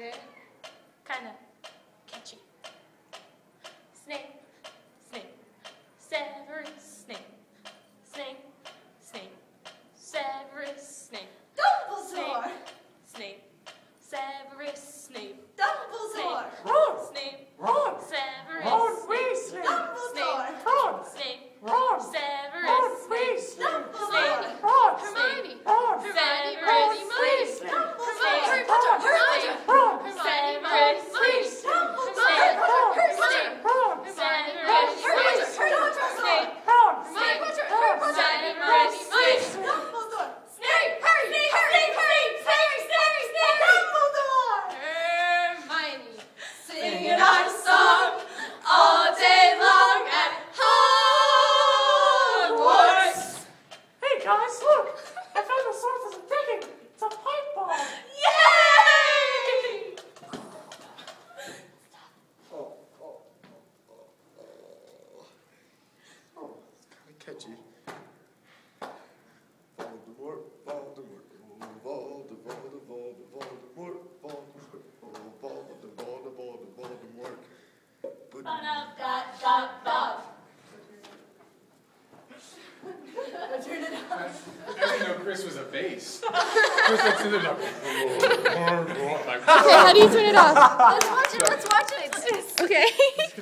it. Kinda catchy. Snake, snake, Severus Snape. Snake, snake, Severus Snape. Dumbledore! Snape, Severus Snape. Dumbledore! Snape, Ron! Severus Ron Snape. Weasley! Dumbledore! Ron! Snape, Ron! Severus Snape. Dumbledore! Ron! Hermione. Ron! Hermione, Ron Hermione, Weasley! Dumbledore! Harry Potter, Hermione. Ron! Hermione, Ron Snape. Dumbledore! Ron! Snape. Ron! Severus Snape. Ron! Harry Potter. Ron! Severus Snape. Dumbledore! Snape. Harry. Dumbledore! Hermione. Singing our song all day long at Hogwarts! Hey guys, look! I found the source of the digging! It's a pipe bomb! Yay! Oh, it's kind of catchy. Voldemort, Voldemort, Voldemort, Voldemort, Voldemort. Turn it off. I didn't know Chris was a bass. Chris looks in the dark. Okay, how do you turn it off? Let's watch it. Okay.